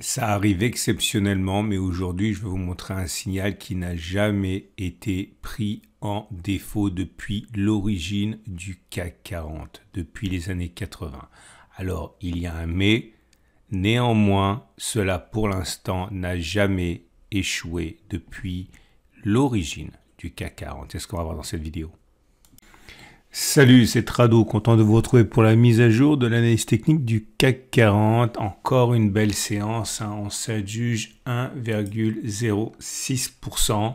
Ça arrive exceptionnellement, mais aujourd'hui, je vais vous montrer un signal qui n'a jamais été pris en défaut depuis l'origine du CAC 40, depuis les années 80. Alors, il y a un mais, néanmoins, cela pour l'instant n'a jamais échoué depuis l'origine du CAC 40. C'est ce qu'on va voir dans cette vidéo. Salut, c'est Trado, content de vous retrouver pour la mise à jour de l'analyse technique du CAC 40. Encore une belle séance, on s'adjuge 1,06%.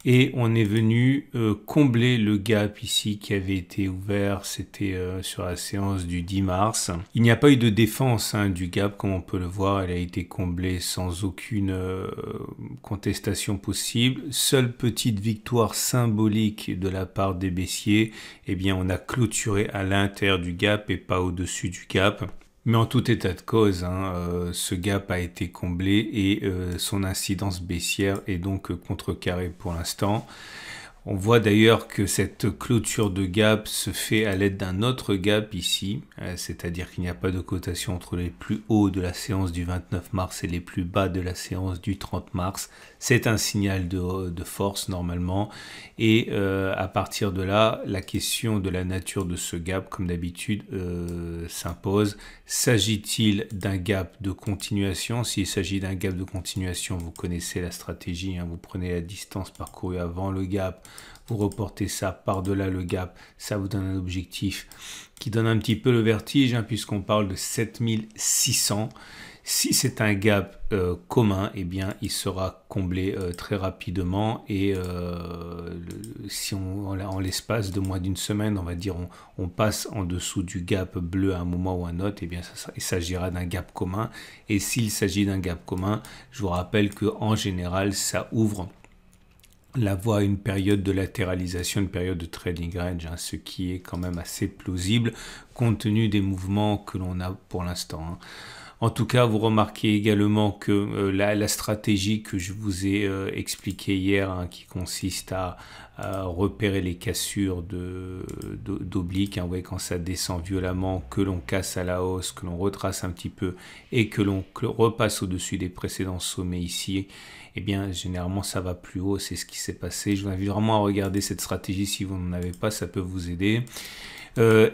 Et on est venu combler le gap ici qui avait été ouvert, c'était sur la séance du 10 mars. Il n'y a pas eu de défense du gap, comme on peut le voir, elle a été comblée sans aucune contestation possible. Seule petite victoire symbolique de la part des baissiers, eh bien on a clôturé à l'intérieur du gap et pas au-dessus du gap. Mais en tout état de cause, ce gap a été comblé et son incidence baissière est donc contrecarrée pour l'instant. On voit d'ailleurs que cette clôture de gap se fait à l'aide d'un autre gap ici, c'est-à-dire qu'il n'y a pas de cotation entre les plus hauts de la séance du 29 mars et les plus bas de la séance du 30 mars. C'est un signal de force normalement et à partir de là, la question de la nature de ce gap, comme d'habitude, s'impose. S'agit-il d'un gap de continuation? S'il s'agit d'un gap de continuation, vous connaissez la stratégie, vous prenez la distance parcourue avant le gap, vous reportez ça par-delà le gap, ça vous donne un objectif qui donne un petit peu le vertige, puisqu'on parle de 7600. Si c'est un gap commun, eh bien, il sera comblé très rapidement et si en l'espace de moins d'une semaine, on va dire, on passe en dessous du gap bleu à un moment ou un autre, eh bien, il s'agira d'un gap commun. Et s'il s'agit d'un gap commun, je vous rappelle qu'en général, ça ouvre la voie à une période de latéralisation, une période de trading range, ce qui est quand même assez plausible compte tenu des mouvements que l'on a pour l'instant. En tout cas, vous remarquez également que la stratégie que je vous ai expliquée hier, qui consiste à repérer les cassures d'obliques, vous voyez, quand ça descend violemment, que l'on casse à la hausse, que l'on retrace un petit peu et que l'on repasse au-dessus des précédents sommets ici, eh bien, généralement, ça va plus haut. C'est ce qui s'est passé. Je vous invite vraiment à regarder cette stratégie si vous n'en avez pas, ça peut vous aider.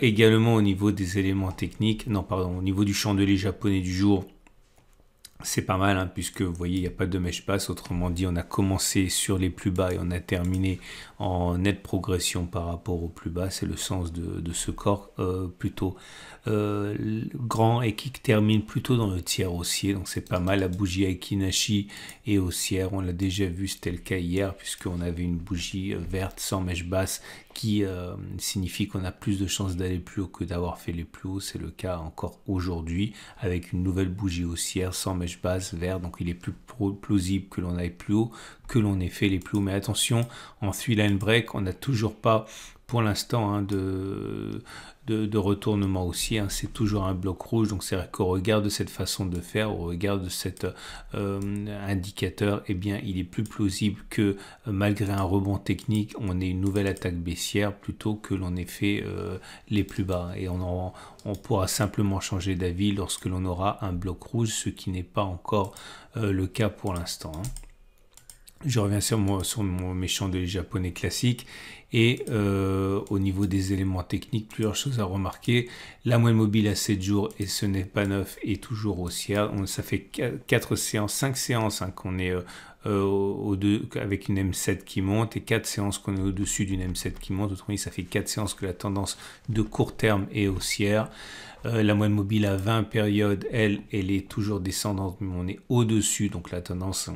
Également au niveau des éléments techniques, au niveau du chandelier japonais du jour, c'est pas mal, puisque vous voyez, il n'y a pas de mèche basse. Autrement dit, on a commencé sur les plus bas et on a terminé en nette progression par rapport aux plus bas. C'est le sens de ce corps plutôt grand et qui termine plutôt dans le tiers haussier. Donc c'est pas mal. La bougie Aiki-Nashi est haussière. On l'a déjà vu, c'était le cas hier, puisqu'on avait une bougie verte sans mèche basse qui signifie qu'on a plus de chances d'aller plus haut que d'avoir fait les plus hauts. C'est le cas encore aujourd'hui avec une nouvelle bougie haussière sans mèche basse vert. Donc il est plus plausible que l'on aille plus haut, que l'on ait fait les plus hauts. Mais attention, en 3-line break, on n'a toujours pas pour l'instant de retournement haussier, c'est toujours un bloc rouge. Donc c'est vrai qu'au regard de cette façon de faire, au regard de cet indicateur, eh bien il est plus plausible que malgré un rebond technique, on ait une nouvelle attaque baissière plutôt que l'on ait fait les plus bas. Et on pourra simplement changer d'avis lorsque l'on aura un bloc rouge, ce qui n'est pas encore le cas pour l'instant. Je reviens sur mes chandeliers japonais classiques et au niveau des éléments techniques, plusieurs choses à remarquer. La moyenne mobile à 7 jours, et ce n'est pas neuf, est toujours haussière. Ça fait 5 séances qu'on est avec une M7 qui monte et 4 séances qu'on est au-dessus d'une M7 qui monte. Autrement dit, ça fait 4 séances que la tendance de court terme est haussière. La moyenne mobile à 20 périodes, elle est toujours descendante, mais on est au-dessus, donc la tendance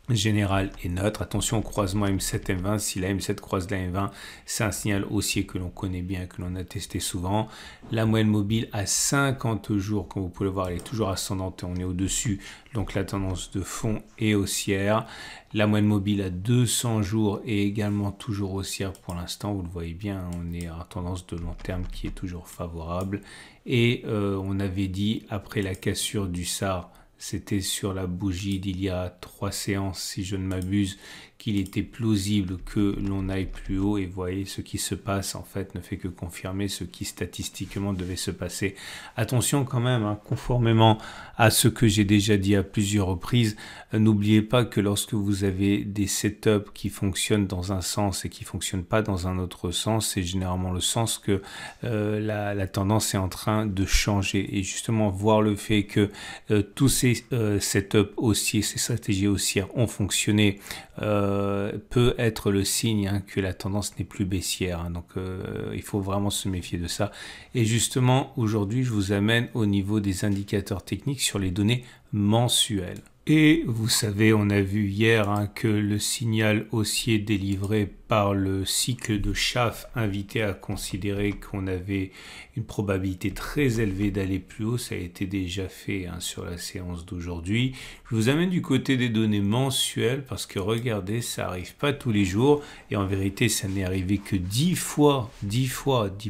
général est neutre. Attention au croisement M7-M20. Si la M7 croise la M20, c'est un signal haussier que l'on connaît bien, que l'on a testé souvent. La moyenne mobile à 50 jours, comme vous pouvez le voir, elle est toujours ascendante et on est au-dessus. Donc la tendance de fond est haussière. La moyenne mobile à 200 jours est également toujours haussière pour l'instant. Vous le voyez bien, on est en tendance de long terme qui est toujours favorable. Et on avait dit, après la cassure du SAR, c'était sur la bougie d'il y a 3 séances, si je ne m'abuse, qu'il était plausible que l'on aille plus haut. Et vous voyez, ce qui se passe, en fait, ne fait que confirmer ce qui statistiquement devait se passer. Attention quand même, hein, conformément à ce que j'ai déjà dit à plusieurs reprises, n'oubliez pas que lorsque vous avez des setups qui fonctionnent dans un sens et qui ne fonctionnent pas dans un autre sens, c'est généralement le sens que la tendance est en train de changer. Et justement, voir le fait que tous ces setups haussiers, ces stratégies haussières ont fonctionné, peut être le signe, hein, que la tendance n'est plus baissière, hein. Donc il faut vraiment se méfier de ça. Et justement, aujourd'hui, je vous amène au niveau des indicateurs techniques sur les données mensuelles. Et vous savez, on a vu hier, hein, que le signal haussier délivré par le cycle de Schaff invitait à considérer qu'on avait une probabilité très élevée d'aller plus haut. Ça a été déjà fait, hein, sur la séance d'aujourd'hui. Je vous amène du côté des données mensuelles parce que regardez, ça n'arrive pas tous les jours et en vérité, ça n'est arrivé que 10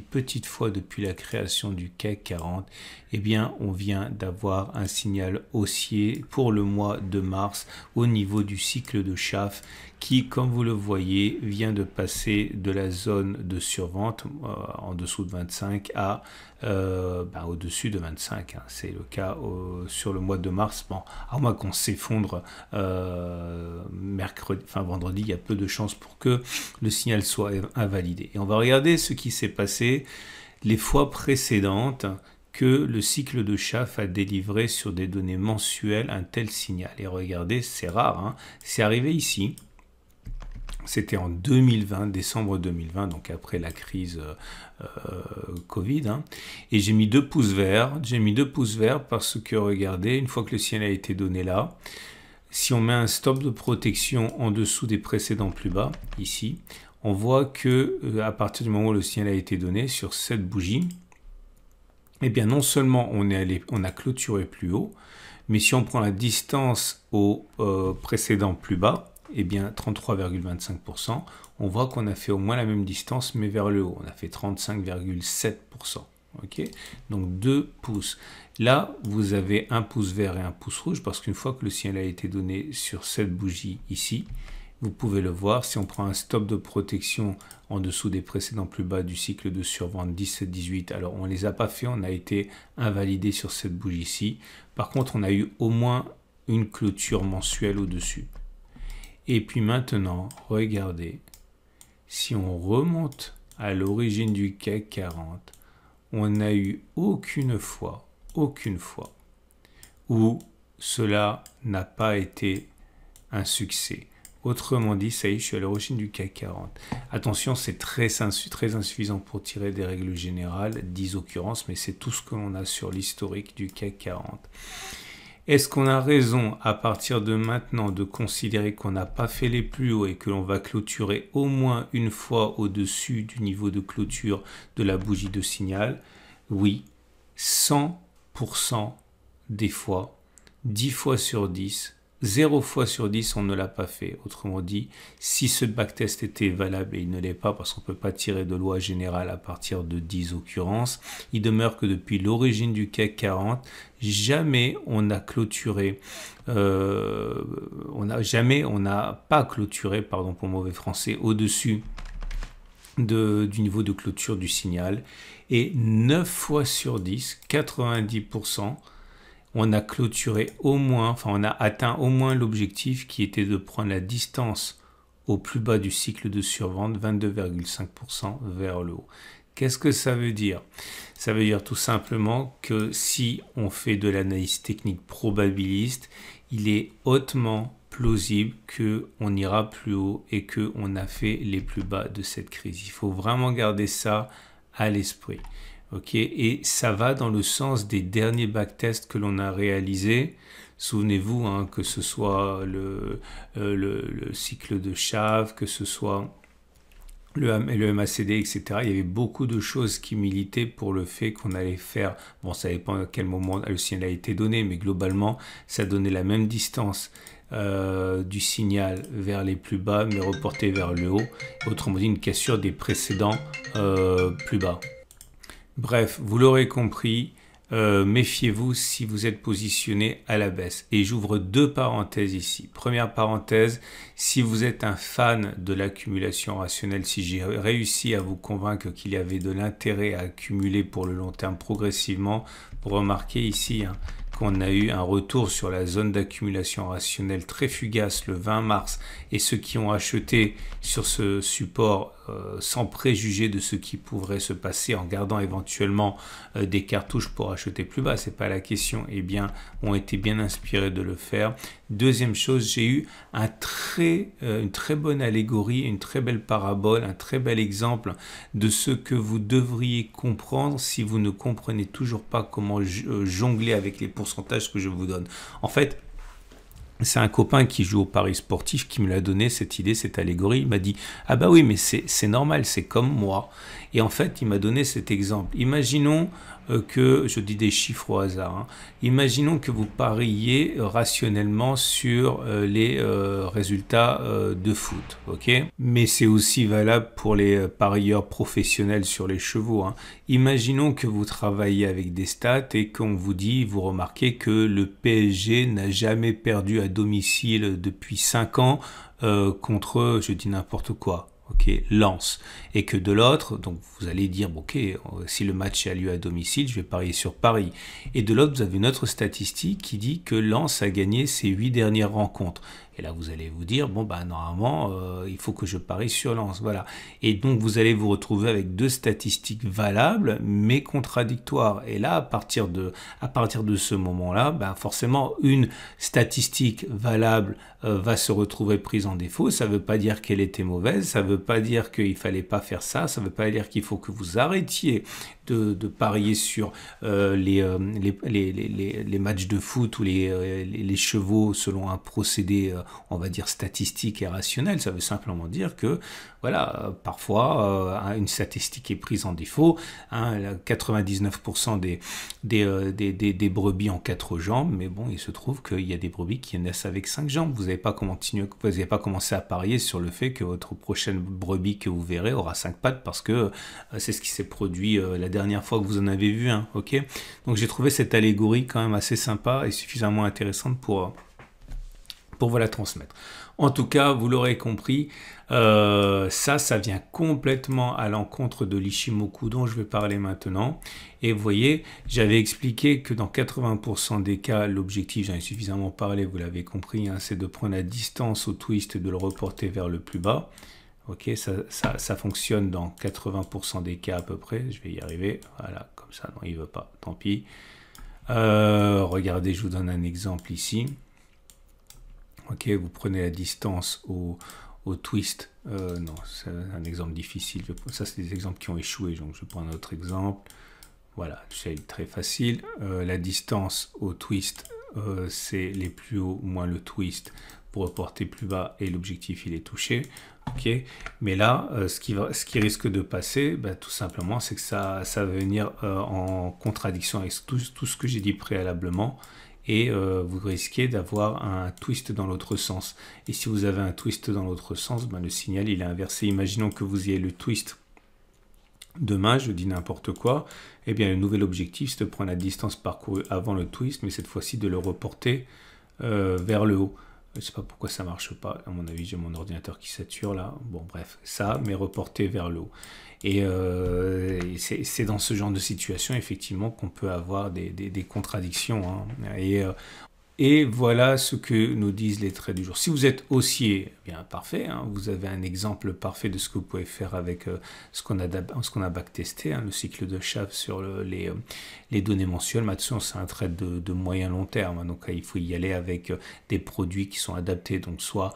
petites fois depuis la création du CAC 40. Eh bien, on vient d'avoir un signal haussier pour le mois de mars au niveau du cycle de Schaff qui, comme vous le voyez, vient de passer de la zone de survente en dessous de 25 à au-dessus de 25. Hein. C'est le cas sur le mois de mars. Bon, à moins qu'on s'effondre vendredi, il y a peu de chances pour que le signal soit invalidé. Et on va regarder ce qui s'est passé les fois précédentes que le cycle de Schaff a délivré sur des données mensuelles un tel signal. Et regardez, c'est rare, hein, c'est arrivé ici. C'était en 2020, décembre 2020, donc après la crise Covid. Hein. Et j'ai mis 2 pouces verts. J'ai mis 2 pouces verts parce que, regardez, une fois que le signal a été donné là, si on met un stop de protection en dessous des précédents plus bas, ici, on voit que à partir du moment où le signal a été donné sur cette bougie, eh bien non seulement on a clôturé plus haut, mais si on prend la distance au précédent plus bas, eh bien 33,25%, on voit qu'on a fait au moins la même distance mais vers le haut, on a fait 35,7%. Ok, donc 2 pouces. Là, vous avez un pouce vert et un pouce rouge parce qu'une fois que le signal a été donné sur cette bougie ici, vous pouvez le voir, si on prend un stop de protection en dessous des précédents plus bas du cycle de survente 17-18, alors on ne les a pas fait, on a été invalidé sur cette bougie-ci. Par contre, on a eu au moins une clôture mensuelle au-dessus. Et puis maintenant, regardez, si on remonte à l'origine du CAC 40, on n'a eu aucune fois où cela n'a pas été un succès. Autrement dit, ça y est, je suis à l'origine du CAC 40. Attention, c'est très insuffisant pour tirer des règles générales, 10 occurrences, mais c'est tout ce que l'on a sur l'historique du CAC 40. Est-ce qu'on a raison à partir de maintenant de considérer qu'on n'a pas fait les plus hauts et que l'on va clôturer au moins une fois au-dessus du niveau de clôture de la bougie de signal? Oui, 100% des fois, 10 fois sur 10, 0 fois sur 10, on ne l'a pas fait. Autrement dit, si ce backtest était valable, et il ne l'est pas parce qu'on ne peut pas tirer de loi générale à partir de 10 occurrences, il demeure que depuis l'origine du CAC 40, jamais on a clôturé, on n'a pas clôturé, pardon pour mauvais français, au-dessus du niveau de clôture du signal. Et 9 fois sur 10, 90%, on a clôturé au moins, enfin on a atteint au moins l'objectif qui était de prendre la distance au plus bas du cycle de survente, 22,5% vers le haut. Qu'est-ce que ça veut dire? Ça veut dire tout simplement que si on fait de l'analyse technique probabiliste, il est hautement plausible qu'on ira plus haut et qu'on a fait les plus bas de cette crise. Il faut vraiment garder ça à l'esprit. Okay, et ça va dans le sens des derniers backtests que l'on a réalisés. Souvenez-vous, hein, que ce soit le cycle de Schaff, que ce soit le MACD, etc. Il y avait beaucoup de choses qui militaient pour le fait qu'on allait faire, bon, ça dépend à quel moment le signal a été donné, mais globalement, ça donnait la même distance du signal vers les plus bas, mais reporté vers le haut. Autrement dit, une cassure des précédents plus bas. Bref, vous l'aurez compris, méfiez-vous si vous êtes positionné à la baisse. Et j'ouvre deux parenthèses ici. Première parenthèse, si vous êtes un fan de l'accumulation rationnelle, si j'ai réussi à vous convaincre qu'il y avait de l'intérêt à accumuler pour le long terme progressivement, vous remarquez ici qu'on a eu un retour sur la zone d'accumulation rationnelle très fugace le 20 mars et ceux qui ont acheté sur ce support sans préjuger de ce qui pourrait se passer en gardant éventuellement des cartouches pour acheter plus bas, c'est pas la question, eh bien ont été bien inspirés de le faire. Deuxième chose, j'ai eu une très bonne allégorie, une très belle parabole, un très bel exemple de ce que vous devriez comprendre si vous ne comprenez toujours pas comment jongler avec les pourcentages que je vous donne. En fait, c'est un copain qui joue au paris sportif qui me l'a donné cette idée, cette allégorie. Il m'a dit « Ah bah oui, mais c'est normal, c'est comme moi. » Et en fait, il m'a donné cet exemple. Imaginons que, je dis des chiffres au hasard, imaginons que vous pariez rationnellement sur les résultats de foot, ok? Mais c'est aussi valable pour les parieurs professionnels sur les chevaux. Imaginons que vous travaillez avec des stats et qu'on vous dit, vous remarquez que le PSG n'a jamais perdu à domicile depuis 5 ans contre, je dis n'importe quoi. Ok, Lens, et que de l'autre, donc vous allez dire, ok, si le match a lieu à domicile, je vais parier sur Paris. Et de l'autre, vous avez une autre statistique qui dit que Lens a gagné ses 8 dernières rencontres. Et là, vous allez vous dire, bon, bah, normalement, il faut que je parie sur Lens. Voilà. Et donc, vous allez vous retrouver avec deux statistiques valables, mais contradictoires. Et là, à partir de ce moment-là, bah, forcément, une statistique valable va se retrouver prise en défaut. Ça ne veut pas dire qu'elle était mauvaise. Ça ne veut pas dire qu'il ne fallait pas faire ça. Ça ne veut pas dire qu'il faut que vous arrêtiez de parier sur les matchs de foot ou les chevaux selon un procédé on va dire statistique et rationnel. Ça veut simplement dire que voilà, parfois une statistique est prise en défaut. 99% des brebis ont 4 jambes, mais bon, il se trouve qu'il y a des brebis qui naissent avec 5 jambes. Vous n'avez pas commencé à parier sur le fait que votre prochaine brebis que vous verrez aura 5 pattes parce que c'est ce qui s'est produit la dernière fois que vous en avez vu un. Ok, donc j'ai trouvé cette allégorie quand même assez sympa et suffisamment intéressante pour vous la transmettre. En tout cas, vous l'aurez compris, ça vient complètement à l'encontre de l'Ishimoku dont je vais parler maintenant. Et vous voyez, j'avais expliqué que dans 80% des cas, l'objectif, j'en ai suffisamment parlé, vous l'avez compris, c'est de prendre la distance au twist et de le reporter vers le plus bas. Ok, ça fonctionne dans 80% des cas à peu près. Je vais y arriver. Voilà, comme ça, non, il ne veut pas. Tant pis. Regardez, je vous donne un exemple ici. Ok, vous prenez la distance au twist. Non, c'est un exemple difficile. Ça, c'est des exemples qui ont échoué. Donc, je prends un autre exemple. Voilà, c'est très facile. La distance au twist, c'est les plus hauts moins le twist pour reporter plus bas et l'objectif, il est touché. Ok, mais là, ce qui risque de passer, tout simplement, c'est que ça va venir en contradiction avec tout ce que j'ai dit préalablement. Et vous risquez d'avoir un twist dans l'autre sens. Et si vous avez un twist dans l'autre sens, le signal il est inversé. Imaginons que vous ayez le twist demain, je dis n'importe quoi, eh bien le nouvel objectif c'est de prendre la distance parcourue avant le twist, mais cette fois-ci de le reporter vers le haut. Je ne sais pas pourquoi ça ne marche pas, à mon avis j'ai mon ordinateur qui sature là, bon bref, ça, mais reporté vers le haut. Et c'est dans ce genre de situation effectivement qu'on peut avoir des contradictions. Et voilà ce que nous disent les traits du jour. Si vous êtes haussier, bien parfait, vous avez un exemple parfait de ce que vous pouvez faire avec ce qu'on a backtesté, le cycle de Schaaf sur les données mensuelles. Maintenant, c'est un trade de moyen long terme, donc il faut y aller avec des produits qui sont adaptés, donc soit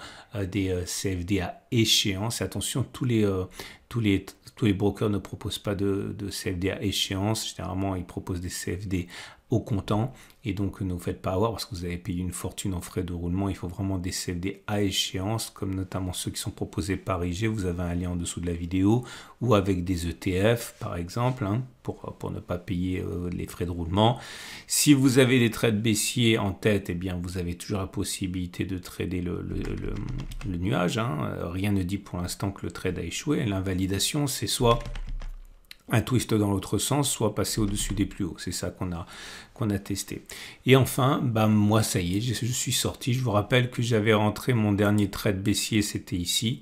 des CFD à échéance. Et attention, tous les brokers ne proposent pas de CFD à échéance. Généralement, ils proposent des CFD au comptant, et donc ne vous faites pas avoir parce que vous avez payé une fortune en frais de roulement. Il faut vraiment des CFD à échéance, comme notamment ceux qui sont proposés par IG. Vous avez un lien en dessous de la vidéo, ou avec des ETF par exemple, pour ne pas payer les frais de roulement. Si vous avez des trades baissiers en tête, eh bien vous avez toujours la possibilité de trader le nuage. Rien ne dit pour l'instant que le trade a échoué. L'invalidation, c'est soit un twist dans l'autre sens, soit passer au-dessus des plus hauts. C'est ça qu'on a testé. Et enfin, moi, ça y est, je suis sorti. Je vous rappelle que j'avais rentré mon dernier trade baissier, c'était ici.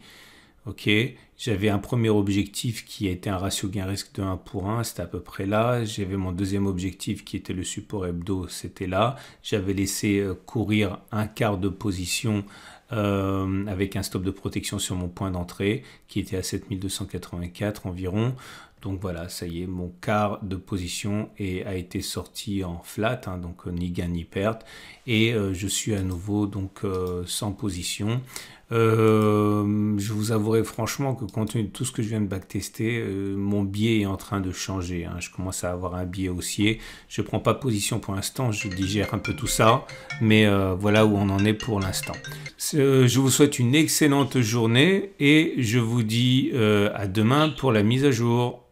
Ok, j'avais un premier objectif qui a été un ratio gain-risque de 1 pour 1, c'était à peu près là. J'avais mon deuxième objectif qui était le support hebdo, c'était là. J'avais laissé courir un quart de position avec un stop de protection sur mon point d'entrée qui était à 7284 environ. Donc voilà, ça y est, mon quart de position a été sorti en flat, hein, donc ni gain ni perte. Et je suis à nouveau donc sans position. Je vous avouerai franchement que compte tenu de tout ce que je viens de backtester, mon biais est en train de changer, hein. Je commence à avoir un biais haussier. Je ne prends pas position pour l'instant, je digère un peu tout ça, mais voilà où on en est pour l'instant. Je vous souhaite une excellente journée et je vous dis à demain pour la mise à jour.